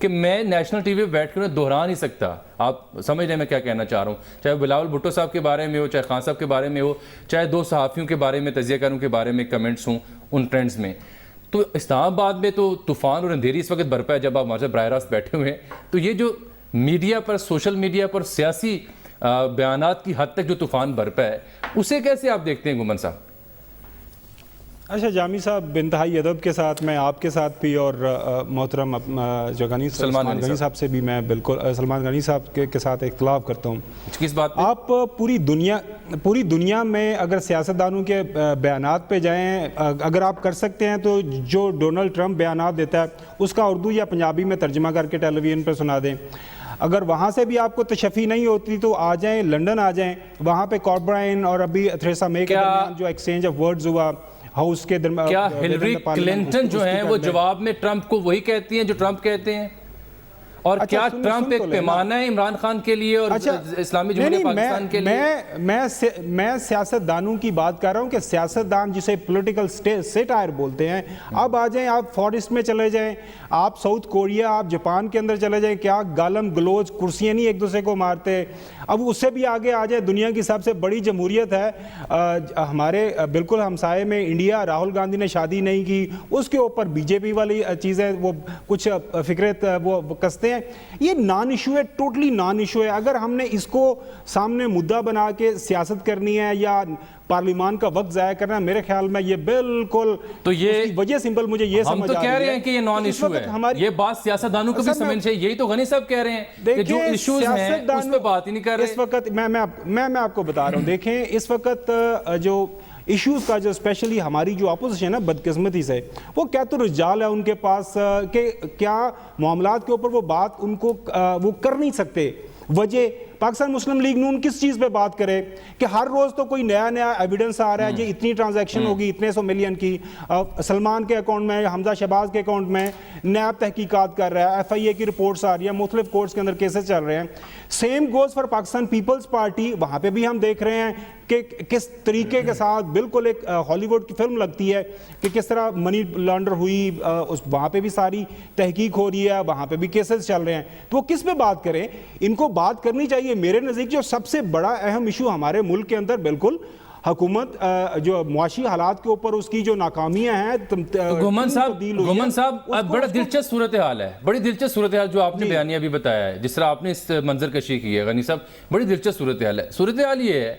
کہ میں national T V پہ بیٹھ کر دہرا نہیں سکتا. آپ سمجھ لیں میں کیا کہنا چاہ رہا ہوں, چاہے بلاول بھٹو صاحب کے بارے میں ہو, چاہے خان صاحب کے بارے میں ہو, چاہے 2 صحافیوں کے بارے میں, تجزیہ کاروں کے بارے میں کمنٹس ہوں ان ٹرینڈز میں. تو اسلام آباد میں تو طوفان اور اندھیری اس وقت برپا ہے جب آپ ہمارے براہ راست بیٹھے ہوئے ہیں. تو یہ جو میڈیا پر, سوشل میڈیا پر سیاسی بیانات کی حد تک جو طوفان برپا ہے, اسے کیسے آپ دیکھتے ہیں گھومن صاحب؟ اچھا جامی صاحب, انتہائی ادب کے ساتھ میں آپ کے ساتھ بھی اور محترم جو سلمان غنی صاحب سے بھی میں بالکل سلمان غنی صاحب کے ساتھ اختلاف کرتا ہوں. کس بات پہ؟ آپ پوری دنیا میں اگر سیاستدانوں کے بیانات پہ جائیں, اگر آپ کر سکتے ہیں تو جو ڈونلڈ ٹرمپ بیانات دیتا ہے اس کا اردو یا پنجابی میں ترجمہ کر کے ٹیلی ویژن پہ سنا دیں. اگر وہاں سے بھی آپ کو تشفی نہیں ہوتی تو آ جائیں لنڈن, آ جائیں وہاں پہ کاربرائن اور ابھی تھریسا مے کے درمیان جو ایکسچینج آف ورڈز ہوا ہاؤس کے درمیان, کیا ہلری کلنٹن جو ہیں وہ جواب میں ٹرمپ کو وہی کہتی ہیں جو ٹرمپ کہتے ہیں؟ اور کیا ٹرمپ ایک پیمانہ ہے عمران خان کے لیے اور اسلامی جمہوریہ پاکستان کے لیے؟ میں سیاستدانوں کی بات کر رہا ہوں کہ سیاستدان جسے پولیٹیکل سیٹائر بولتے ہیں. اب آ جائیں آپ فارسٹ میں چلے جائیں, آپ ساؤتھ کوریا, آپ جاپان کے اندر چلے جائیں, کیا گالم گلوچ, کرسیاں نہیں ایک دوسرے کو مارتے. اب اس سے بھی آگے آ جائیں, دنیا کی سب سے بڑی جمہوریت ہے ہمارے بالکل ہمسائے میں انڈیا, راہل گاندھی نے شادی نہیں کی, اس کے اوپر بی جے پی والی چیزیں وہ کچھ فکرت وہ کستے ہیں. یہ نان ایشو ہے, ٹوٹلی نان ایشو ہے. اگر ہم نے اس کو سامنے مدعا بنا کے سیاست کرنی ہے یا پارلیمان کا وقت ضائع کرنا ہے, میرے خیال میں یہ بالکل, تو یہ وجہ سمپل مجھے یہ ہم سمجھ تو کہہ رہے ہیں کہ یہ نان ایشو ہے. یہ بات سیاستدانوں کو بھی سمجھنا چاہیے. یہی تو غنی صاحب کہہ رہے ہیں کہ جو ایشوز ہیں اس پہ بات ہی نہیں کر رہے. اس وقت میں آپ کو بتا رہا ہوں, دیکھیں اس وقت جو ایشوز کا جو اسپیشلی ہماری جو اپوزیشن ہے بدقسمتی سے, وہ کیا تو رجال ہے ان کے پاس کہ کیا معاملات کے اوپر وہ بات ان کو وہ کر نہیں سکتے. وجہ پاکستان مسلم لیگ نون کس چیز پہ بات کرے کہ ہر روز تو کوئی نیا ایویڈنس آ رہا ہے, یہ اتنی ٹرانزیکشن ہوگی اتنے 100 ملین کی, سلمان کے اکاؤنٹ میں, حمزہ شہباز کے اکاؤنٹ میں, نیب تحقیقات کر رہا ہے, ایف آئی اے کی رپورٹس آ رہی ہیں, مختلف کورٹس کے اندر کیسز چل رہے ہیں. Same goes for Pakistan peoples party, وہاں پہ بھی ہم دیکھ رہے ہیں کہ کس طریقے کے ساتھ بالکل ایک ہالی ووڈ کی فلم لگتی ہے کہ کس طرح منی لانڈر ہوئی, وہاں پہ بھی ساری تحقیق ہو رہی ہے, وہاں پہ بھی کیسز چل رہے ہیں. تو وہ کس پہ بات کریں؟ ان کو بات کرنی چاہیے. میرے نزدیک جو سب سے بڑا اہم ایشو ہمارے ملک کے اندر بالکل حکومت جو معاشی حالات کے اوپر اس کی جو ناکامیاں ہیں. گھومن صاحب بڑا دلچسپ صورتحال ہے, بڑی دلچسپ صورتحال جو آپ نے بیانیہ بھی بتایا ہے, جس طرح آپ نے اس منظر کشی کی ہے غنی صاحب, بڑی دلچسپ صورتحال ہے. صورتحال یہ ہے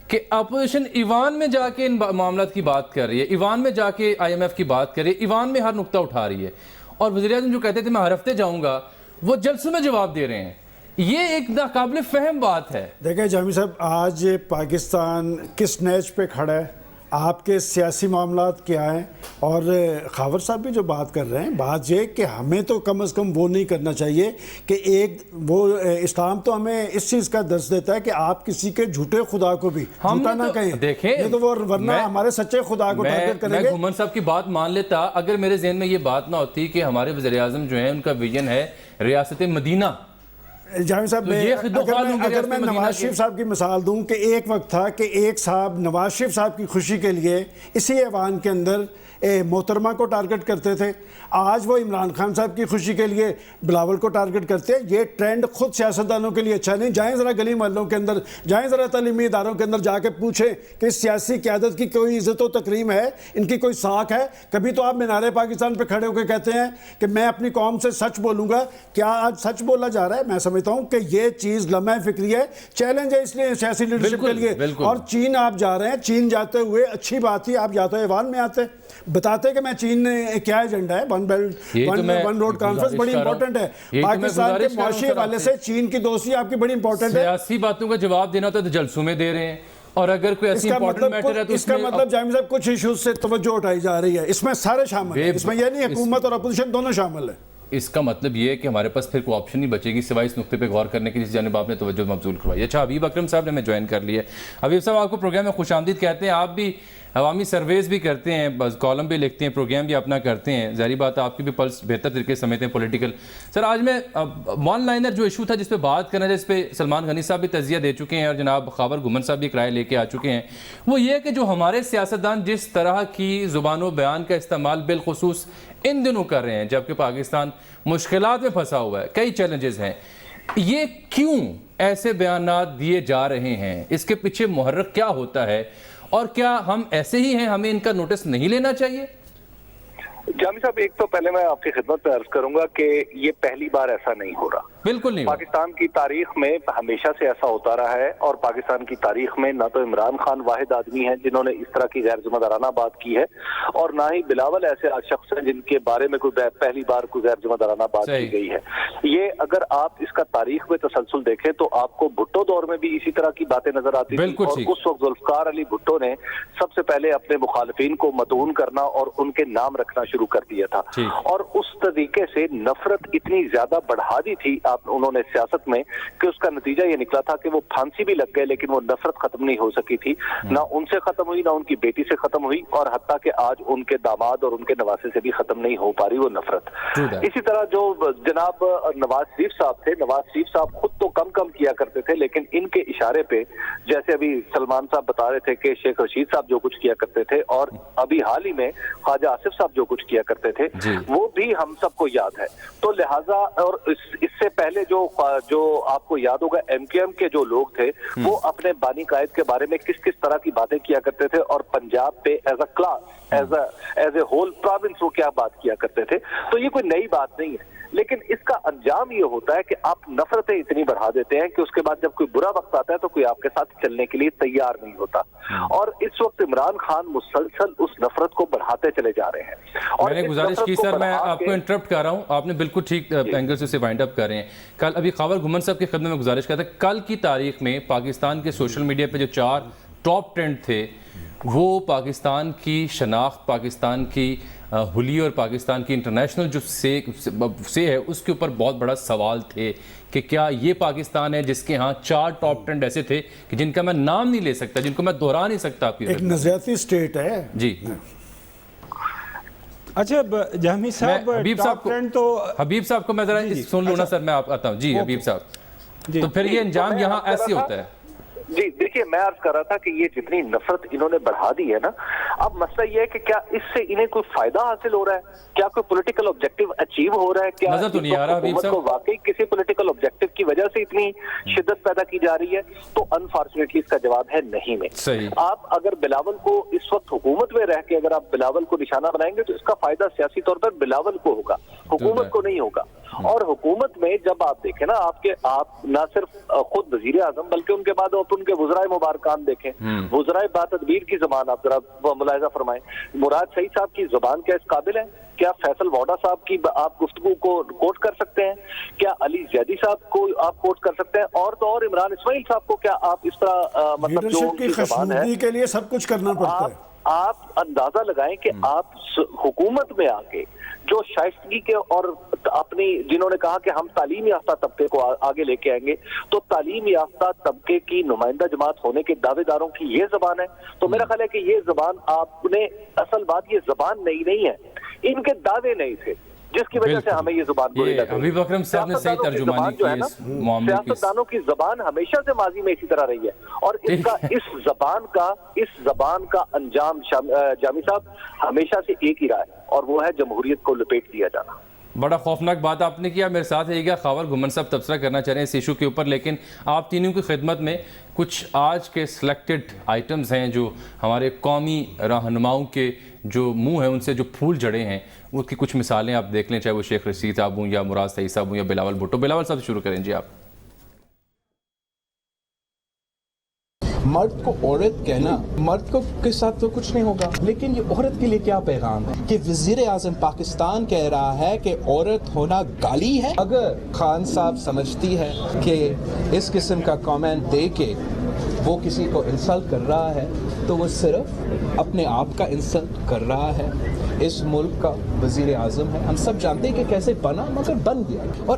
کہ اپوزیشن ایوان میں جا کے ان معاملات کی بات کر رہی ہے, ایوان میں جا کے آئی ایم ایف کی بات کر رہی ہے, ایوان میں ہر نقطہ اٹھا رہی ہے, اور وزیر اعظم جو کہتے تھے میں ہر ہفتے جاؤں گا, وہ جلسوں میں جواب دے رہے ہیں. یہ ایک ناقابل فہم بات ہے. دیکھیں جامی صاحب, آج پاکستان کس نیچ پہ کھڑا ہے, آپ کے سیاسی معاملات کیا ہیں, اور خاور صاحب بھی جو بات کر رہے ہیں, بات یہ کہ ہمیں تو کم از کم وہ نہیں کرنا چاہیے کہ ایک وہ اسلام تو ہمیں اس چیز کا درس دیتا ہے کہ آپ کسی کے جھوٹے خدا کو بھی جھوٹا نہ کہیں. دیکھیں یہ تو وہ ورنہ ہمارے سچے خدا کو ٹارگٹ کریں گے. میں گھومن صاحب کی بات مان لیتا اگر میرے ذہن میں یہ بات نہ ہوتی کہ ہمارے وزیر اعظم جو ہیں ان کا ویژن ہے ریاست مدینہ. جامی صاحب اگر میں نواز شریف صاحب کی مثال دوں کہ ایک وقت تھا کہ ایک صاحب نواز شریف صاحب کی خوشی کے لیے اسی ایوان کے اندر محترمہ کو ٹارگٹ کرتے تھے, آج وہ عمران خان صاحب کی خوشی کے لیے بلاول کو ٹارگٹ کرتے ہیں. یہ ٹرینڈ خود سیاستدانوں کے لیے اچھا نہیں. جائیں ذرا گلی محلوں کے اندر, جائیں ذرا تعلیمی اداروں کے اندر جا کے پوچھیں کہ اس سیاسی قیادت کی کوئی عزت و تکریم ہے, ان کی کوئی ساکھ ہے. کبھی تو آپ مینار پاکستان پہ کھڑے ہو کے کہتے ہیں کہ میں اپنی قوم سے سچ بولوں گا. کیا آج سچ بولا جا رہا ہے؟ میں سمجھتا ہوں کہ یہ چیز لمحہ فکری ہے, چیلنج ہے اس لیے سیاسی لیڈرشپ کے لیے. اور چین آپ جا رہے ہیں, چین جاتے ہوئے اچھی بات تھی, آپ جاتے ایوان میں آتے بتاتے کہ میں چین کیا ایجنڈا ہے, one belt one road conference بڑی امپورٹنٹ ہے. پاکستان کے معاشی حوالے سے چین کی دوستی آپ کی بڑی امپورٹنٹ ہے. سیاسی باتوں کا جواب دینا تو جلسوں میں دے رہے ہیں, اور اگر کوئی ایسی امپورٹنٹ میٹر ہے تو اس کا مطلب جامی صاحب کچھ ایشوز سے توجہ اٹھائی جا رہی ہے, اس میں سارے شامل ہیں, اس میں یہ نہیں حکومت اور اپوزیشن دونوں شامل ہیں. اس کا مطلب یہ ہے کہ ہمارے پاس پھر کوئی آپشن نہیں بچے گی سوائے اس نقطے پہ غور کرنے کی جس جانب آپ نے توجہ مبذول کروائی. اچھا, حبیب اکرم صاحب نے ہمیں جوائن کر لیا. حبیب صاحب آپ کو پروگرام میں خوش آمدید کہتے ہیں. آپ بھی عوامی سرویز بھی کرتے ہیں, کالم بھی لکھتے ہیں, پروگرام بھی اپنا کرتے ہیں, ظاہری بات ہے آپ کی بھی پلس بہتر طریقے سے سمجھتے ہیں پولیٹیکل. سر آج میں ون لائنر جو ایشو تھا جس پہ بات کرنا ہے, جس پہ سلمان غنی صاحب بھی تجزیہ دے چکے ہیں اور جناب خاور گھمن صاحب بھی ایک رائے لے کے آ چکے ہیں, وہ یہ ہے کہ جو ہمارے سیاستدان جس طرح کی زبان و بیان کا استعمال بالخصوص ان دنوں کر رہے ہیں جبکہ پاکستان مشکلات میں پھنسا ہوا ہے, کئی چیلنجز ہیں, یہ کیوں ایسے بیانات دیے جا رہے ہیں؟ اس کے پیچھے محرک کیا ہوتا ہے اور کیا ہم ایسے ہی ہیں, ہمیں ان کا نوٹس نہیں لینا چاہیے؟ جامی صاحب ایک تو پہلے میں آپ کی خدمت میں عرض کروں گا کہ یہ پہلی بار ایسا نہیں ہو رہا, بالکل نہیں. پاکستان کی تاریخ میں ہمیشہ سے ایسا ہوتا رہا ہے, اور پاکستان کی تاریخ میں نہ تو عمران خان واحد آدمی ہیں جنہوں نے اس طرح کی غیر ذمہ دارانہ بات کی ہے, اور نہ ہی بلاول ایسے شخص ہیں جن کے بارے میں کوئی پہلی بار کوئی غیر ذمہ دارانہ بات کی گئی ہے. یہ اگر آپ اس کا تاریخ میں تسلسل دیکھیں تو آپ کو بھٹو دور میں بھی اسی طرح کی باتیں نظر آتی تھی, اور اس وقت ذوالفقار علی بھٹو نے سب سے پہلے اپنے مخالفین کو مدعون کرنا اور ان کے نام رکھنا شروع کر دیا تھا, اور اس طریقے سے نفرت اتنی زیادہ بڑھا دی تھی انہوں نے سیاست میں کہ اس کا نتیجہ یہ نکلا تھا کہ وہ پھانسی بھی لگ گئے لیکن وہ نفرت ختم نہیں ہو سکی تھی, نہ ان سے ختم ہوئی نہ ان کی بیٹی سے ختم ہوئی, اور حتیٰ کہ آج ان کے داماد اور ان کے نواسے سے بھی ختم نہیں ہو پا رہی وہ نفرت. اسی طرح جو جناب نواز شریف صاحب تھے, نواز شریف صاحب خود تو کم کیا کرتے تھے لیکن ان کے اشارے پہ جیسے ابھی سلمان صاحب بتا رہے تھے کہ شیخ رشید صاحب جو کچھ کیا کرتے تھے, اور ابھی حال ہی میں خواجہ آصف صاحب جو کچھ کیا کرتے تھے وہ بھی ہم سب کو یاد ہے. تو لہٰذا اور اس سے پہلے جو آپ کو یاد ہوگا ایم کیو ایم کے جو لوگ تھے وہ اپنے بانی قائد کے بارے میں کس طرح کی باتیں کیا کرتے تھے, اور پنجاب پہ as a class as a whole province وہ کیا بات کیا کرتے تھے. تو یہ کوئی نئی بات نہیں ہے, لیکن اس کا انجام یہ ہوتا ہے کہ آپ نفرتیں اتنی بڑھا دیتے ہیں کہ اس کے بعد جب کوئی برا وقت آتا ہے تو کوئی آپ کے ساتھ چلنے کے لیے تیار نہیں ہوتا, اور اس وقت عمران خان مسلسل اس نفرت کو بڑھاتے چلے جا رہے ہیں. اور میں نے گزارش کی سر, میں آپ کو انٹرپٹ کر رہا ہوں, آپ نے بالکل ٹھیک اینگل سے اسے وائنڈ اپ کر رہے ہیں. کل ابھی خاور گھمن صاحب کی خدمت میں گزارش کرتا ہے, کل کی تاریخ میں پاکستان کے سوشل میڈیا پہ جو 4 ٹاپ ٹرینڈ تھے وہ پاکستان کی شناخت, پاکستان کی ہولی اور پاکستان کی انٹرنیشنل جو سے ہے اس کے اوپر بہت بڑا سوال تھے کہ کیا یہ پاکستان ہے جس کے ہاں 4 ٹاپ ٹرینڈ ایسے تھے کہ جن کا میں نام نہیں لے سکتا, جن کو میں دہرا نہیں سکتا. آپ کی ایک نظریاتی اسٹیٹ ہے جی. اچھا جہمی صاحب, حبیب صاحب کو میں ذرا سن لوں نا سر, میں آپ آتا ہوں. جی حبیب صاحب, تو پھر یہ انجام یہاں ایسے ہوتا ہے. جی دیکھیے, میں عرض کر رہا تھا کہ یہ جتنی نفرت انہوں نے بڑھا دی ہے نا, اب مسئلہ یہ ہے کہ کیا اس سے انہیں کوئی فائدہ حاصل ہو رہا ہے, کیا کوئی پولیٹیکل آبجیکٹو اچیو ہو رہا ہے, کیا نظر تو نہیں آ رہا حبیب صاحب کو واقعی کسی پولیٹیکل آبجیکٹو کی وجہ سے اتنی شدت پیدا کی جا رہی ہے؟ تو انفارچونیٹلی اس کا جواب ہے نہیں میں. آپ اگر بلاول کو اس وقت حکومت میں رہ کے اگر آپ بلاول کو نشانہ بنائیں گے تو اس کا فائدہ سیاسی طور پر بلاول کو ہوگا, حکومت کو نہیں ہوگا. اور حکومت میں جب آپ دیکھیں نا, آپ نہ صرف خود وزیر اعظم بلکہ ان کے بعد آپ ان کے وزرائے مبارکان دیکھیں, وزرائے باتدبیر کی زبان آپ ذرا ملاحظہ فرمائیں. مراد سعید صاحب کی زبان کیا اس قابل ہے؟ کیا فیصل ووڈا صاحب کی آپ گفتگو کو کوٹ کر سکتے ہیں؟ کیا علی زیدی صاحب کو آپ کوٹ کر سکتے ہیں؟ اور تو اور عمران اسماعیل صاحب کو کیا آپ اس طرح مطلب جو ان کی زبان ہے کے لیے سب کچھ کرنا پڑتا ہے. آپ اندازہ لگائیں کہ آپ حکومت میں آ کے جو شائستگی کے اور اپنی جنہوں نے کہا کہ ہم تعلیم یافتہ طبقے کو آگے لے کے آئیں گے, تو تعلیم یافتہ طبقے کی نمائندہ جماعت ہونے کے دعوے داروں کی یہ زبان ہے. تو میرا خیال ہے کہ یہ زبان آپ نے, اصل بات یہ زبان نئی نہیں ہے, ان کے دعوے نہیں تھے جس کی وجہ سے ہمیں یہ زبان بری لگ رہی ہے. حبیب اکرم صاحب نے صحیح ترجمانی کی ہے, سیاستدانوں کی زبان ہمیشہ سے ماضی میں اسی طرح رہی ہے, اور اس زبان کا انجام جامی صاحب ہمیشہ سے ایک ہی رہا ہے, اور وہ ہے جمہوریت کو لپیٹ دیا جانا. بڑا خوفناک بات آپ نے کیا. میرے ساتھ ہے گا خاور گھمن صاحب تبصرہ کرنا چاہ رہے ہیں اس ایشو کے اوپر, لیکن آپ تینوں کی خدمت میں کچھ آج کے سلیکٹڈ آئٹمز ہیں جو ہمارے قومی رہنماؤں کے جو منہ ہیں ان سے جو پھول جڑے ہیں, اس کی کچھ مثالیں آپ دیکھ لیں, چاہے وہ شیخ رشید صاحب ہوں یا مراد سعید صاحب ہوں یا بلاول بھٹو. بلاول صاحب شروع کریں جی. آپ مرد کو عورت کہنا, مرد کو کے ساتھ تو کچھ نہیں ہوگا, لیکن یہ عورت کے لیے کیا پیغام ہے کہ وزیر اعظم پاکستان کہہ رہا ہے کہ عورت ہونا گالی ہے. اگر خان صاحب سمجھتی ہے کہ اس قسم کا کامنٹ دے کے وہ کسی کو انسلٹ کر رہا ہے تو وہ صرف اپنے آپ کا انسلٹ کر رہا ہے. اس ملک کا وزیر اعظم ہے, ہم سب جانتے ہیں کہ کیسے بنا, مگر بن گیا. اور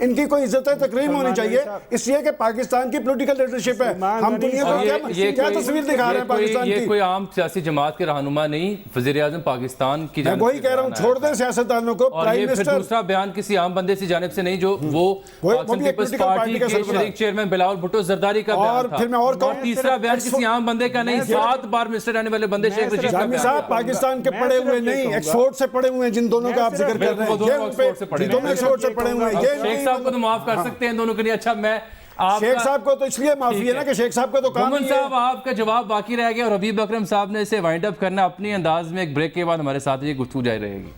ان کی کوئی عزت تکریم ہونی چاہیے, اس لیے کہ پاکستان کی پولیٹیکل لیڈرشپ ہے. ہم دنیا کو کیا تصویر دکھا رہے ہیں پاکستان کی؟ یہ کوئی عام سیاسی جماعت کے رہنما نہیں, وزیر اعظم پاکستان کی میں وہی کہہ رہا ہوں, چھوڑ دیں سیاستدانوں کو. اور یہ پھر دوسرا بیان کسی عام بندے سے جانب سے نہیں جو وہ پاکستان پیپلز پارٹی کے شریک چیئرمین بلاول بھٹو زرداری کا بیان تھا, اور تیسرا بیان کسی عام بندے کا نہیں, 7 بار منسٹر رہنے والے بندے شیخ رشید کا بیان. صاحب پاکستان کے پڑھے ہوئے نہیں, ایکسفورڈ سے پڑھے ہوئے ہیں جن دونوں کا آپ ذکر کر رہے ہیں, دونوں ایکسفورڈ سے پڑھے ہوئے ہیں. شیخ صاحب کو تو معاف کر سکتے ہیں دونوں کے لیے. اچھا میں شیخ صاحب کو تو اس لیے معافی ہے نا کہ شیخ صاحب کو تو کام مومن صاحب آپ کا جواب باقی رہ گیا, اور حبیب اکرم صاحب نے اسے وائنڈ اپ کرنا اپنی انداز میں. ایک بریک کے بعد ہمارے ساتھ یہ گفتگو جاری رہے گی.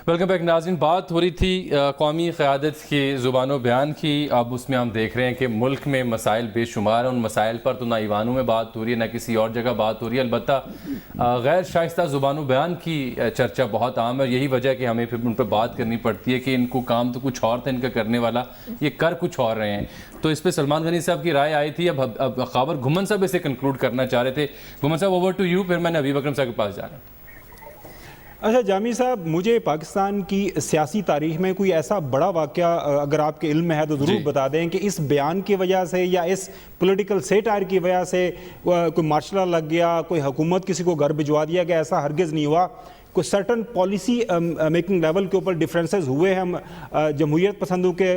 ویلکم بیک ناظرین. بات ہو رہی تھی قومی قیادت کی زبان و بیان کی. اب اس میں ہم دیکھ رہے ہیں کہ ملک میں مسائل بے شمار ہیں, ان مسائل پر تو نہ ایوانوں میں بات ہو رہی ہے نہ کسی اور جگہ بات ہو رہی ہے. البتہ غیر شائستہ زبان و بیان کی چرچا بہت عام ہے, اور یہی وجہ ہے کہ ہمیں پھر ان پہ بات کرنی پڑتی ہے کہ ان کو کام تو کچھ اور تھا ان کا کرنے والا, یہ کر کچھ اور رہے ہیں. تو اس پہ سلمان غنی صاحب کی رائے آئی تھی. اب خاور گھمن صاحب اسے کنکلوڈ کرنا چاہ رہے تھے. گھمن صاحب اوور ٹو یو, پھر میں نے حبیب اکرم صاحب کے پاس جانا ہے. اچھا جامی صاحب, مجھے پاکستان کی سیاسی تاریخ میں کوئی ایسا بڑا واقعہ اگر آپ کے علم میں ہے تو ضرور بتا دیں کہ اس بیان کی وجہ سے یا اس پولیٹیکل سیٹائر کی وجہ سے کوئی مارشل لا لگ گیا, کوئی حکومت کسی کو گھر بھجوا دیا گیا. ایسا ہرگز نہیں ہوا. کوئی سرٹن پالیسی میکنگ لیول کے اوپر ڈفرینسز ہوئے ہیں جمہوریت پسندوں کے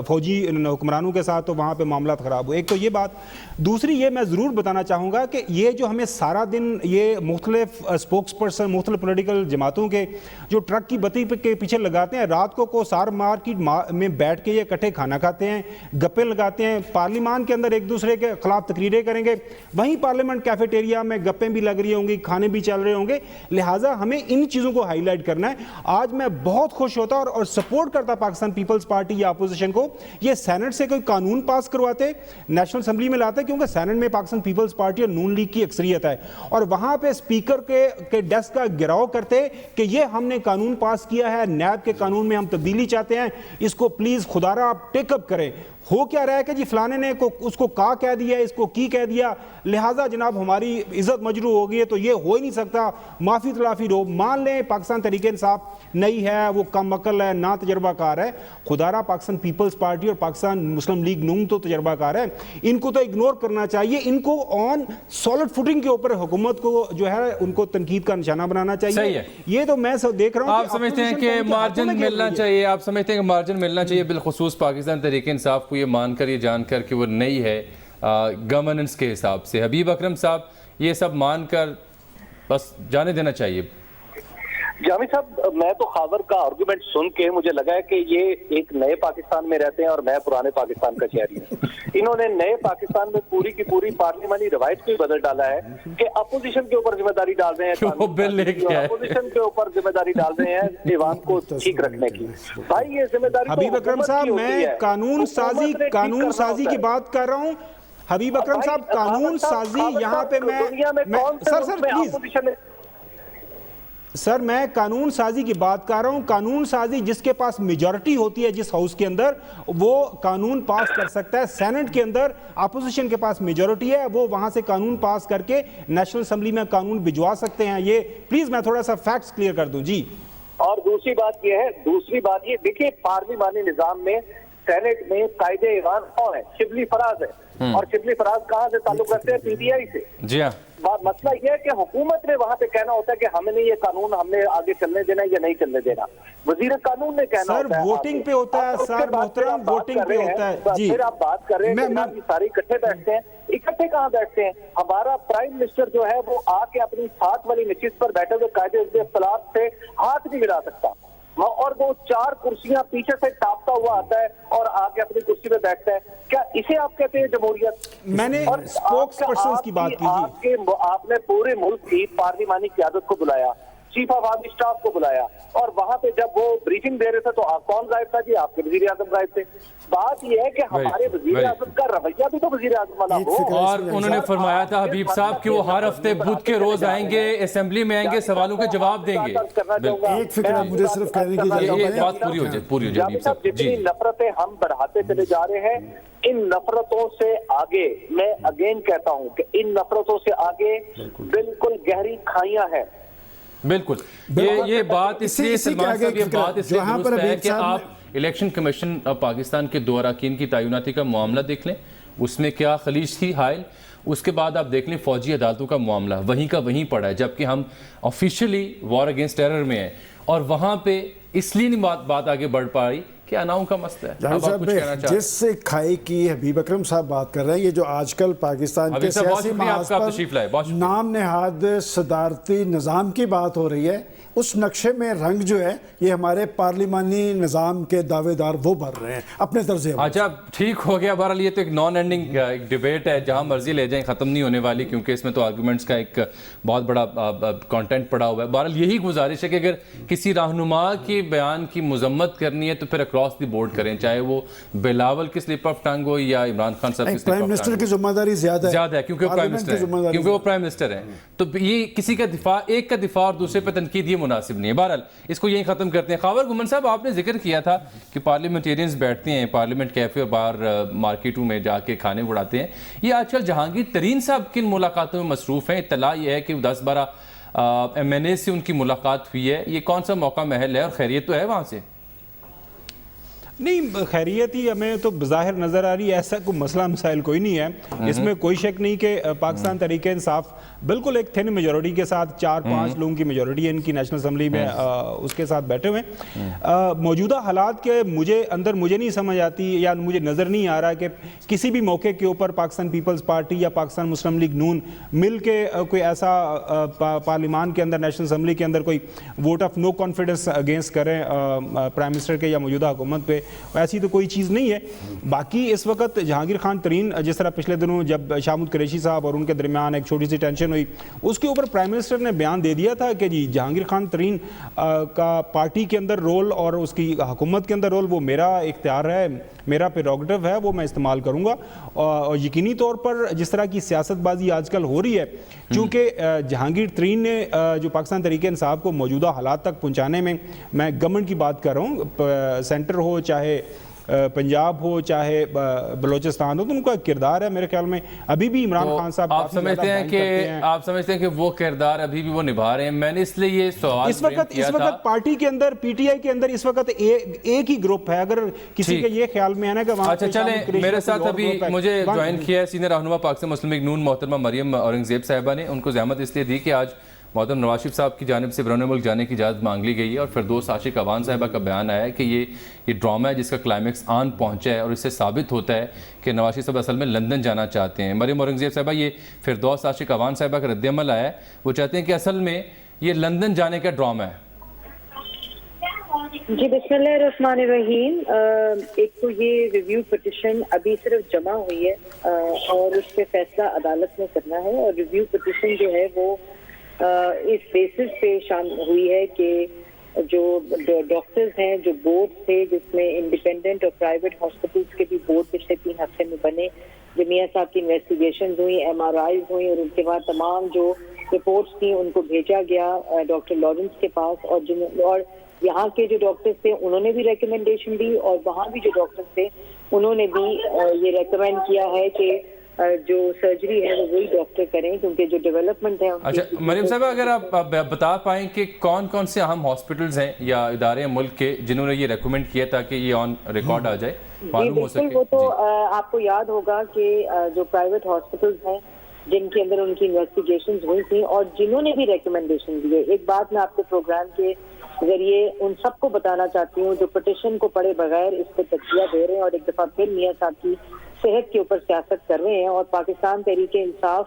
فوجی حکمرانوں کے ساتھ, تو وہاں پہ معاملات خراب ہوئے. ایک تو یہ بات. دوسری یہ میں ضرور بتانا چاہوں گا کہ یہ جو ہمیں سارا دن یہ مختلف اسپوکس پرسن مختلف پولیٹیکل جماعتوں کے جو ٹرک کی بتی کے پیچھے لگاتے ہیں, رات کو سار مارکیٹ میں بیٹھ کے یہ اکٹھے کھانا کھاتے ہیں, گپے لگاتے ہیں, پارلیمان کے اندر ایک دوسرے کے خلاف تقریریں کریں گے, وہیں پارلیمنٹ کیفیٹیریا میں گپیں بھی لگ رہی ہوں گی, کھانے بھی چل رہے ہوں گے. لہٰذا ہمیں ان چیزوں کو ہائی لائٹ کرنا ہے. آج میں بہت خوش ہوتا اور سپورٹ کرتا پاکستان پیپلز پارٹی یا اپوزیشن کو, یہ سینٹ سے کوئی قانون پاس کرواتے, نیشنل اسمبلی میں لاتے, کیونکہ سینٹ میں پاکستان پیپلز پارٹی اور نون لیگ کی اکثریت ہے, اور وہاں پہ اسپیکر کے ڈیسک کا گراؤ کرتے کہ یہ ہم نے قانون پاس کیا ہے, نیب کے قانون میں ہم تبدیلی چاہتے ہیں, اس کو پلیز خدا را آپ ٹیک اپ کریں. ہو کیا رہا ہے کہ جی فلانے نے اس کو کا کہہ دیا, اس کو کی کہہ دیا, لہٰذا جناب ہماری عزت مجروح ہو گئی ہے, تو یہ ہو ہی نہیں سکتا. معافی تلافی رو. مان لیں پاکستان تحریک انصاف نہیں ہے, وہ کم عقل ہے, نا تجربہ کار ہے. خدا را پاکستان پیپلز پارٹی اور پاکستان مسلم لیگ نون تو تجربہ کار ہے. ان کو تو اگنور کرنا چاہیے. ان کو آن سالڈ فوٹنگ کے اوپر حکومت کو جو ہے ان کو تنقید کا نشانہ بنانا چاہیے. یہ تو میں دیکھ رہا ہوں. آپ سمجھتے ہیں کہ مارجن ملنا چاہیے, آپ سمجھتے ہیں کہ مارجن ملنا چاہیے بالخصوص پاکستان تحریک انصاف کو, یہ مان کر یہ جان کر کہ وہ نئی ہے گورننس کے حساب سے. حبیب اکرم صاحب, یہ سب مان کر بس جانے دینا چاہیے. جامی صاحب, میں تو خاور کا آرگومنٹ سن کے مجھے لگا ہے کہ یہ ایک نئے پاکستان میں رہتے ہیں اور میں پرانے پاکستان کا شہری ہوں. انہوں نے نئے پاکستان میں پوری کی پوری پارلیمانی روایت کو بدل ڈالا ہے کہ اپوزیشن کے اوپر ذمہ داری ڈال رہے ہیں, اپوزیشن کے اوپر ذمہ داری ڈال رہے ہیں ایوان کو ٹھیک رکھنے کی. بھائی یہ ذمہ داری حبیب اکرم صاحب, میں قانون سازی کی بات کر رہا ہوں. حبیب اکرم صاحب, قانون سازی یہاں پہ سر میں قانون سازی کی بات کر رہا ہوں. قانون سازی جس کے پاس میجورٹی ہوتی ہے جس ہاؤس کے اندر, وہ قانون پاس کر سکتا ہے. سینٹ کے اندر اپوزیشن کے پاس میجورٹی ہے, وہ وہاں سے قانون پاس کر کے نیشنل اسمبلی میں قانون بھجوا سکتے ہیں. یہ پلیز میں تھوڑا سا فیکٹس کلیئر کر دوں. جی, اور دوسری بات یہ دیکھیے, پارلیمانی نظام میں سینٹ میں قائد ایوان کون ہے؟ شبلی فراز ہے. اور شبلی فراز کہاں سے تعلق رکھتے ہیں؟ پی ٹی آئی سے. جی ہاں. مسئلہ یہ ہے کہ حکومت نے وہاں پہ کہنا ہوتا ہے کہ ہمیں نے یہ قانون ہم نے آگے چلنے دینا یا نہیں چلنے دینا. وزیر قانون نے کہنا ہوتا ہے. سر ووٹنگ پہ ہوتا ہے, سر محترم ووٹنگ پہ ہوتا ہے. جی, پھر آپ بات کر رہے ہیں کہ سارے اکٹھے بیٹھتے ہیں. اکٹھے کہاں بیٹھتے ہیں؟ ہمارا پرائم منسٹر جو ہے وہ آ کے اپنی ساتھ والی نشست پر بیٹھے ہوئے قائد اختلاف سے ہاتھ نہیں ملا سکتا, اور وہ 4 کرسیاں پیچھے سے ٹاپتا ہوا آتا ہے اور آ کے اپنی کرسی پہ بیٹھتا ہے. کیا اسے آپ کہتے ہیں جمہوریت؟ میں نے اسپوکس پرسنز کی بات کی. آپ نے پورے ملک کی پارلیمانی قیادت کو بلایا, چیف آف آرمی اسٹاف کو بلایا اور وہاں پہ جب وہ بریفنگ دے رہے تھے تو کون غائب تھا؟ جی آپ کے وزیر اعظم غائب تھے. بات یہ ہے کہ ہمارے وزیر اعظم کا رویہ بھی تو وزیر اعظم والا ہو. اور انہوں نے فرمایا تھا حبیب صاحب کہ وہ ہر ہفتے بدھ کے روز آئیں گے, اسمبلی میں آئیں گے, سوالوں کے جواب دیں گے. ایک فکر مجھے صرف کہنے کی یہ بات پوری ہو جائے حبیب صاحب. جتنی نفرتیں ہم بڑھاتے چلے جا رہے ہیں, ان نفرتوں سے آگے, میں اگین کہتا ہوں کہ ان نفرتوں سے آگے بالکل گہری کھائیاں ہیں. بالکل یہ بات اس لیے سلمان صاحب یہ بات اس لیے درست ہے کہ آپ الیکشن کمیشن پاکستان کے 2 اراکین کی تعیناتی کا معاملہ دیکھ لیں, اس میں کیا خلیج تھی حائل. اس کے بعد آپ دیکھ لیں فوجی عدالتوں کا معاملہ وہیں کا وہیں پڑا ہے, جبکہ ہم آفیشلی وار اگینسٹ ٹیرر میں ہیں. اور وہاں پہ اس لیے نہیں بات آگے بڑھ پائی کہ اناؤں کا مسئلہ ہے. اب آپ کچھ کہنا چاہتے ہیں؟ جس سے کھائی کی حبیب اکرم صاحب بات کر رہے ہیں, یہ جو آج کل پاکستان کے سیاسی محاذ پر نام نہاد صدارتی نظام کی بات ہو رہی ہے, اس نقشے میں رنگ جو ہے یہ ہمارے پارلیمانی نظام کے دعوے دار وہ بھر رہے ہیں اپنے طرز عمل. اچھا ٹھیک ہو گیا. بہرحال یہ تو ایک نان اینڈنگ ایک ڈیبیٹ ہے, جہاں مرضی لے جائیں ختم نہیں ہونے والی, کیونکہ اس میں تو آرگومنٹس کا ایک بہت بڑا کانٹینٹ پڑا ہوا ہے. بہرحال یہی گزارش ہے کہ اگر کسی رہنما کے بیان کی مذمت کرنی ہے تو پھر اکراس دی بورڈ کریں, چاہے وہ بلاول کی سلپ آف ٹنگ ہو یا عمران خان صاحب کی slip of tongue. Prime minister کی ذمہ داری زیادہ ہے کیونکہ وہ پرائم منسٹر ہیں. تو یہ کسی کا دفاع, ایک کا دفاع اور دوسرے پہ تنقید یہ مناسب نہیں ہے. بہرحال اس کو یہی ختم کرتے ہیں. خاور گمن صاحب, آپ نے ذکر کیا تھا کہ پارلیمنٹیرینز بیٹھتے ہیں پارلیمنٹ کیفے اور باہر مارکیٹوں میں جا کے کھانے اڑاتے ہیں. یہ آج کل جہانگیر ترین صاحب کن ملاقاتوں میں مصروف ہیں؟ اطلاع یہ ہے کہ 10-12 ایم این اے سے ان کی ملاقات ہوئی ہے. یہ کون سا موقع محل ہے اور خیریت تو ہے وہاں سے؟ نہیں, خیریت ہی ہمیں تو بظاہر نظر آ رہی ہے, ایسا کوئی مسئلہ مسائل کوئی نہیں ہے. اس میں کوئی شک نہیں کہ پاکستان تحریک انصاف بالکل ایک تھن میجورٹی کے ساتھ 4-5 لوگوں کی میجورٹی ہے ان کی نیشنل اسمبلی میں, اس کے ساتھ بیٹھے ہوئے ہیں. موجودہ حالات کے مجھے نہیں سمجھ آتی یا مجھے نظر نہیں آ رہا کہ کسی بھی موقع کے اوپر پاکستان پیپلز پارٹی یا پاکستان مسلم لیگ نون مل کے کوئی ایسا پارلیمان کے اندر نیشنل اسمبلی کے اندر کوئی vote of no confidence against کریں پرائم منسٹر کے یا موجودہ حکومت پہ. ایسی تو کوئی چیز نہیں ہے. باقی اس وقت جہانگیر خان ترین, جس طرح پچھلے دنوں جب شامود قریشی صاحب اور ان کے درمیان ایک چھوٹی سی ٹینشن ہوئی, اس کے اوپر پرائم منسٹر نے بیان دے دیا تھا کہ جی جہانگیر خان ترین کا پارٹی کے اندر رول اور اس کی حکومت کے اندر رول وہ میرا اختیار ہے, میرا پیروگیٹو ہے, وہ میں استعمال کروں گا. اور یقینی طور پر جس طرح کی سیاست بازی آج کل ہو رہی ہے, چونکہ جہانگیر ترین نے جو پاکستان تحریک انصاف کو موجودہ حالات تک پہنچانے میں گورنمنٹ کی بات کر رہا ہوں, سینٹر ہو چاہے پنجاب ہو چاہے بلوچستان ہو, تو ان کا کردار ہے میرے خیال میں ابھی بھی عمران خان صاحب آپ سمجھتے ہیں کہ وہ کردار ابھی بھی وہ نبھا رہے ہیں. میں نے اس لیے یہ سوال اس وقت پارٹی کے اندر پی ٹی آئی کے اندر اس وقت ایک ہی گروپ ہے. اگر کسی کے یہ خیال میں ہے نا کہ وہاں اچھا چلیں, میرے ساتھ ابھی مجھے جوائن کیا ہے سینئر رہنما پاکستان مسلم لیگ نون محترمہ مریم اورنگزیب صاحبہ نے. ان کو زحمت اس لیے دی کہ آج محترم نواز شریف صاحب کی جانب سے بیرون ملک جانے کی اجازت مانگ لی گئی ہے, اور فردوس عاشق عوان صاحبہ کا بیان آیا ہے کہ یہ ڈرامہ ہے جس کا کلائمیکس آن پہنچا ہے, اور اس سے ثابت ہوتا ہے کہ نواز شریف صاحب اصل میں لندن جانا چاہتے ہیں. مریم اورنگزیب صاحبہ, یہ فردوس عاشق عوان صاحبہ کا رد عمل آیا ہے, وہ چاہتے ہیں کہ اصل میں یہ لندن جانے کا ڈرامہ ہے. جی بسم اللہ الرحمن الرحیم. ایک تو یہ ریویو پٹیشن ابھی صرف جمع ہوئی ہے اور اس پہ فیصلہ عدالت میں کرنا ہے, اور ریویو پٹیشن جو ہے وہ اس بیسس پہ شامل ہوئی ہے کہ جو ڈاکٹرز ہیں, جو بورڈ تھے جس میں انڈیپینڈنٹ اور پرائیویٹ ہاسپٹلس کے بھی بورڈ پچھلے 3 ہفتے میں بنے, جو میاں صاحب کی انویسٹیگیشنز ہوئی, ایم آر آئیز ہوئی, اور ان کے بعد تمام جو رپورٹس تھیں ان کو بھیجا گیا ڈاکٹر لارنس کے پاس, اور یہاں کے جو ڈاکٹرز تھے انہوں نے بھی ریکمنڈیشن دی, اور وہاں بھی جو ڈاکٹرز تھے انہوں نے بھی یہ ریکمینڈ کیا ہے کہ جو سرجری ہے وہ وہی ڈاکٹر کریں, کیونکہ جو ڈیولپمنٹ ہے. اچھا مریم صاحبہ, اگر آپ بتا پائیں کہ کون کون سے اہم ہاسپٹلز ہیں یا ادارے ہیں ملک کے جنہوں نے یہ ریکمینڈ کیا تاکہ یہ آن ریکارڈ آ جائے, معلوم ہو سکے. وہ تو آپ کو یاد ہوگا کہ جو پرائیویٹ ہاسپٹلز ہیں جن کے اندر ان کی انویسٹیگیشنز ہوئی تھیں اور جنہوں نے بھی ریکمنڈیشن دیے. ایک بات میں آپ کے پروگرام کے ذریعے ان سب کو بتانا چاہتی ہوں جو پٹیشن کو پڑھے بغیر اس پہ تجزیہ دے رہے ہیں اور ایک دفعہ پھر میاں صاحب کی صحت کے اوپر سیاست کر رہے ہیں, اور پاکستان تحریک انصاف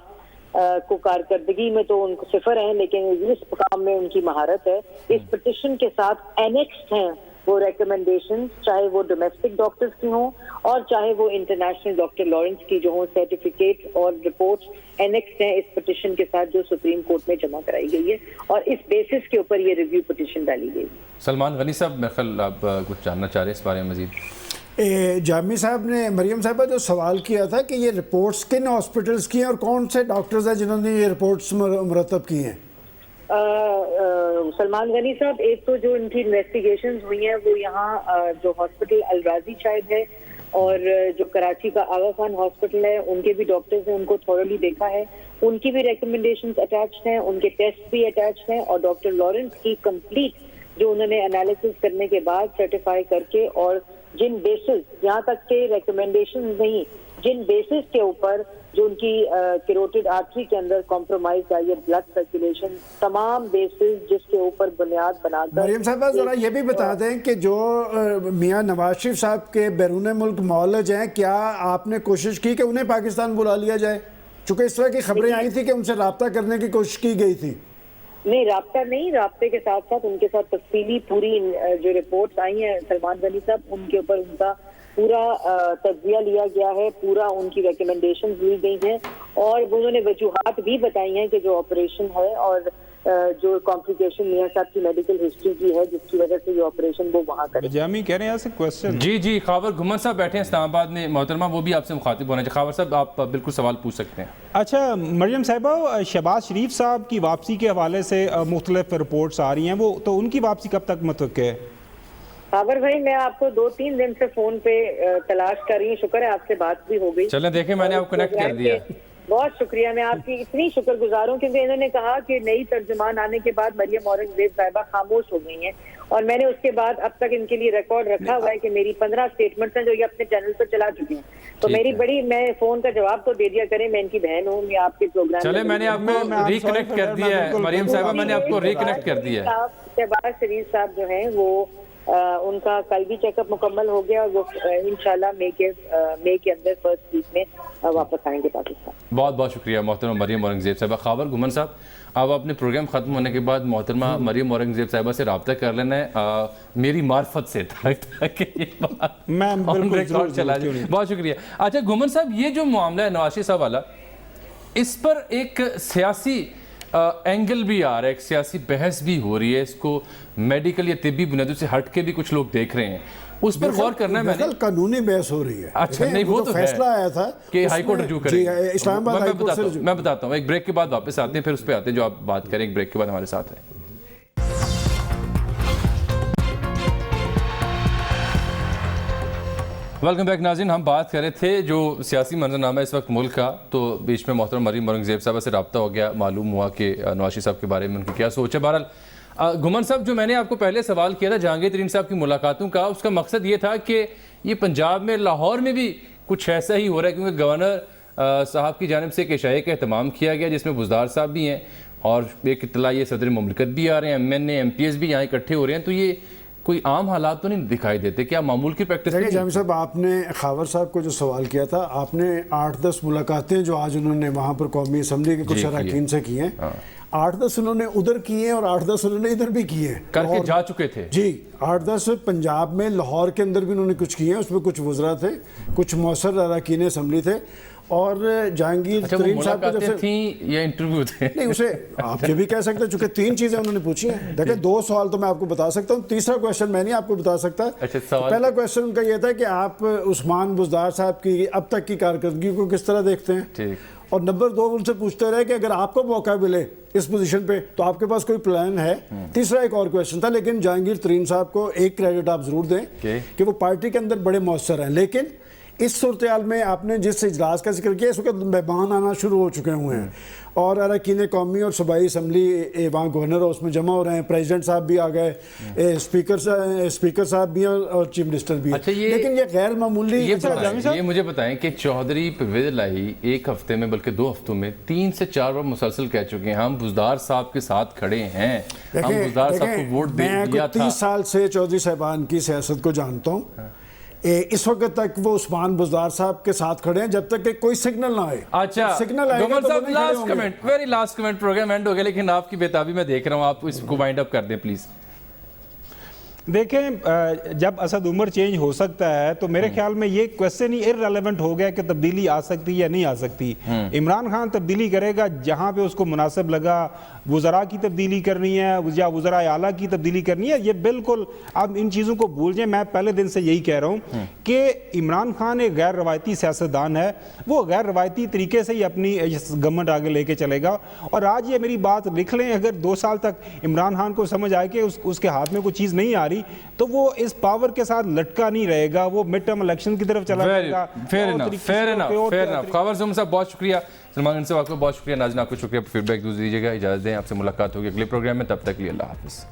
کو کارکردگی میں تو ان کو صفر ہیں, لیکن اس کام میں ان کی مہارت ہے. اس پٹیشن کے ساتھ اینیکسڈ ہیں وہ ریکمنڈیشن چاہے وہ ڈومیسٹک ڈاکٹرز کی ہوں اور چاہے وہ انٹرنیشنل ڈاکٹر لارنس کی جو ہوں سرٹیفکیٹ اور رپورٹس اینیکس ہیں اس پٹیشن کے ساتھ جو سپریم کورٹ میں جمع کرائی گئی ہے اور اس بیسس کے اوپر یہ ریویو پٹیشن ڈالی گئی. سلمان غنی صاحب میرے خیال آپ کچھ جاننا چاہ رہے ہیں اس بارے میں مزید؟ جامی صاحب نے مریم صاحبہ جو سوال کیا تھا کہ یہ رپورٹس کن ہاسپٹلس کی ہیں اور کون سے ڈاکٹرز ہیں جنہوں نے یہ رپورٹس مرتب کی ہیں؟ سلمان غنی صاحب ایک تو جو ان کی انویسٹیگیشنز ہوئی ہیں وہ یہاں جو ہاسپٹل الراضی شاید ہے اور جو کراچی کا آغا خان ہاسپٹل ہے ان کے بھی ڈاکٹرز ہیں ان کو تھورلی دیکھا ہے ان کی بھی ریکمنڈیشنز اٹیچڈ ہیں ان کے ٹیسٹ بھی اٹیچڈ ہیں اور ڈاکٹر لارنس کی کمپلیٹ جو انہوں نے انالیسس کرنے کے بعد سرٹیفائی کر کے اور جن بیسز یہاں تک کہ ریکمنڈیشنز نہیں جن بیسز کے اوپر جو ان کی کیروٹیڈ آرٹری کے اندر کمپرومائز آئی ہے بلڈ سرکولیشن تمام بیسز جس کے اوپر بنیاد بنا کر. مریم صاحبہ ذرا یہ بھی بتا دیں کہ جو میاں نواز شریف صاحب کے بیرون ملک معالج ہیں کیا آپ نے کوشش کی کہ انہیں پاکستان بلا لیا جائے چونکہ اس طرح کی خبریں آئی تھی کہ ان سے رابطہ کرنے کی کوشش کی گئی تھی؟ نہیں رابطہ نہیں رابطے کے ساتھ ساتھ ان کے ساتھ تفصیلی پوری جو رپورٹس آئی ہیں سلمان غنی صاحب ان کے اوپر ان کا پورا تجزیہ لیا گیا ہے پورا ان کی ریکمنڈیشنز لی گئی ہیں اور انہوں نے وجوہات بھی بتائی ہیں کہ جو آپریشن ہے اور جو کمپلیکیشن میاں صاحب کی میڈیکل ہسٹری کی ہے جس کی وجہ سے یہ آپریشن وہ وہاں کرے. جامی کہہ رہے ہیں سے کوسچن جی خاور گھمن صاحب بیٹھے ہیں اسلام آباد میں محترمہ وہ بھی آپ سے مخاطب ہونا چاہیے. خاور صاحب آپ بالکل سوال پوچھ سکتے ہیں. اچھا مریم صاحبہ شہباز شریف صاحب کی واپسی کے حوالے سے مختلف رپورٹس آ رہی ہیں وہ تو ان کی واپسی کب تک متوقع ہے؟ خاور بھائی میں آپ کو 2-3 دن سے فون پہ تلاش کر رہی ہوں شکر ہے آپ سے بات بھی ہو گئی. چلیں دیکھیں میں نے آپ کو کنیکٹ کر دیا. بہت شکریہ میں آپ کی اتنی شکر گزار ہوں کیونکہ انہوں نے کہا کہ نئی ترجمان آنے کے بعد مریم اورنگزیب صاحبہ خاموش ہو گئی ہیں اور میں نے اس کے بعد اب تک ان کے لیے ریکارڈ رکھا ہوا ہے کہ میری 15 سٹیٹمنٹس ہیں جو یہ اپنے چینل پر چلا چکی ہیں تو میری بڑی میں فون کا جواب تو دے دیا کریں میں ان کی بہن ہوں میں آپ کے پروگرام چلے میں نے آپ کو ریکنیکٹ کر دیا ہے مریم صاحبہ میں نے آپ کو ریکنیکٹ کر دیا ہے. شہباز شریف صاحب جو ہیں وہ ان کا کل بھی چیک اپ مکمل ہو گیا اور وہ انشاءاللہ مئی کے اندر فرسٹ ویک میں واپس آئیں گے پاکستان. بہت بہت شکریہ محترمہ مریم اورنگزیب صاحبہ. خاور گھمن صاحب اب اپنے پروگرام ختم ہونے کے بعد محترمہ مریم اورنگزیب صاحبہ سے رابطہ کر لینا ہے میری معرفت سے تاکہ یہ بات آن ریکارڈ چلا جائے. بہت شکریہ. اچھا گھمن صاحب یہ جو معاملہ ہے نواز شریف صاحب والا اس پر ایک سیاسی اینگل بھی آ رہا ہے ایک سیاسی بحث بھی ہو رہی ہے اس کو میڈیکل یا طبی بنیادوں سے ہٹ کے بھی کچھ لوگ دیکھ رہے ہیں اس پر غور کرنا ہے. میں نے قانونی بحث ہو رہی ہے. اچھا نہیں وہ تو فیصلہ آیا تھا کہ ہائی کورٹ رجوع کرے گا اسلام آباد ہائی کورٹ سے رجوع. میں بتاتا ہوں ایک بریک کے بعد واپس آتے ہیں پھر اس پہ آتے ہیں جو آپ بات کریں ایک بریک کے بعد ہمارے ساتھ ہیں. ویلکم بیک ناظرین. ہم بات کر رہے تھے جو سیاسی منظرنامہ اس وقت ملک کا تو بیچ میں محترم مریم اورنگزیب صاحبہ سے رابطہ ہو گیا معلوم ہوا کہ نواز شریف صاحب کے بارے میں ان کی کیا سوچ ہے. بہرحال گھمن صاحب جو میں نے آپ کو پہلے سوال کیا تھا جہانگیر ترین صاحب کی ملاقاتوں کا اس کا مقصد یہ تھا کہ یہ پنجاب میں لاہور میں بھی کچھ ایسا ہی ہو رہا ہے کیونکہ گورنر صاحب کی جانب سے ایک عشائیہ کا اہتمام کیا گیا جس میں بزدار صاحب بھی ہیں اور ایک اطلاع یہ صدر مملکت بھی آ رہے ہیں M N A M P S بھی یہاں اکٹھے ہو رہے ہیں تو یہ کوئی عام حالات تو نہیں دکھائی دیتے کیا معمول کی پریکٹس؟ دیکھیں جامی صاحب آپ نے خاور صاحب کو جو سوال کیا تھا آپ نے 8-10 ملاقاتیں جو آج انہوں نے وہاں پر قومی اسمبلی کے کچھ اراکین سے کی ہیں 8-10 انہوں نے ادھر کیے ہیں اور 8-10 انہوں نے ادھر بھی کیے ہیں کر کے جا چکے تھے. جی 8-10 پنجاب میں لاہور کے اندر بھی انہوں نے کچھ کیے ہیں اس میں کچھ وزراء تھے کچھ مؤثر اراکین اسمبلی تھے اور جہانگیر ترین صاحب کو ملاقاتیں تھیں یا انٹرویو تھے نہیں اسے آپ یہ بھی کہہ سکتے ہیں چونکہ 3 چیزیں انہوں نے پوچھی ہیں. دیکھیں 2 سوال تو میں آپ کو بتا سکتا ہوں تیسرا کویشچن میں نہیں آپ کو بتا سکتا. پہلا کویشچن ان کا یہ تھا کہ آپ عثمان بزدار صاحب کی اب تک کی کارکردگی کو کس طرح دیکھتے ہیں اور نمبر 2 ان سے پوچھتے رہے کہ اگر آپ کو موقع ملے اس پوزیشن پہ تو آپ کے پاس کوئی پلان ہے. تیسرا ایک اور کویشچن تھا لیکن جہانگیر ترین صاحب کو ایک کریڈٹ آپ ضرور دیں کہ وہ پارٹی کے اندر بڑے مؤثر ہیں لیکن اس صورتحال میں آپ نے جس اجلاس کا ذکر کیا اس وقت مہمان آنا شروع ہو چکے ہوئے ہیں اور اراکین قومی اور صوبائی اسمبلی وہاں گورنر اس میں جمع ہو رہے ہیں پریزیڈنٹ صاحب بھی آ گئے اسپیکر صاحب بھی اور چیف منسٹر بھی ہیں لیکن یہ غیر معمولی. یہ مجھے بتائیں کہ چودھری پرویز الہی ایک ہفتے میں بلکہ 2 ہفتوں میں 3 سے 4 بار مسلسل کہہ چکے ہیں ہم بزدار صاحب کے ساتھ کھڑے ہیں ہم بزدار صاحب کو ووٹ دیا تھا. میں 30 سال سے چودھری صاحبان کی سیاست کو جانتا ہوں اس وقت تک وہ عثمان بزدار صاحب کے ساتھ کھڑے ہیں جب تک کہ کوئی سگنل نہ آئے. اچھا سگنل آئے گا تو last comment very last comment programme end ہو گیا لیکن آپ کی بےتابی میں دیکھ رہا ہوں آپ اس کو وائنڈ اپ کر دیں پلیز. دیکھیں جب اسد عمر چینج ہو سکتا ہے تو میرے خیال میں یہ کویسچن ہی ارریلیونٹ ہو گیا کہ تبدیلی آ سکتی یا نہیں آ سکتی. عمران خان تبدیلی کرے گا جہاں پہ اس کو مناسب لگا, وزراء کی تبدیلی کرنی ہے یا وزراء اعلیٰ کی تبدیلی کرنی ہے, یہ بالکل اب ان چیزوں کو بھول جائیں. میں پہلے دن سے یہی کہہ رہا ہوں کہ عمران خان ایک غیر روایتی سیاستدان ہے, وہ غیر روایتی طریقے سے ہی اپنی گورنمنٹ آگے لے کے چلے گا. اور آج یہ میری بات لکھ لیں, اگر 2 سال تک عمران خان کو سمجھ آئے کہ اس کے ہاتھ میں کوئی چیز نہیں آ رہی تو وہ اس پاور کے ساتھ لٹکا نہیں رہے گا, وہ مڈ ٹرم الیکشن کی طرف چلا جائے گا. فیر انف. خاور زم صاحب بہت شکریہ, سلمان گنج صاحب آپ کو بہت شکریہ, ناظرین آپ کو شکریہ, فیڈ بیک دیجیے گا. اجازت دیں, آپ سے ملاقات ہوگی اگلے پروگرام میں, تب تک لیے اللہ حافظ.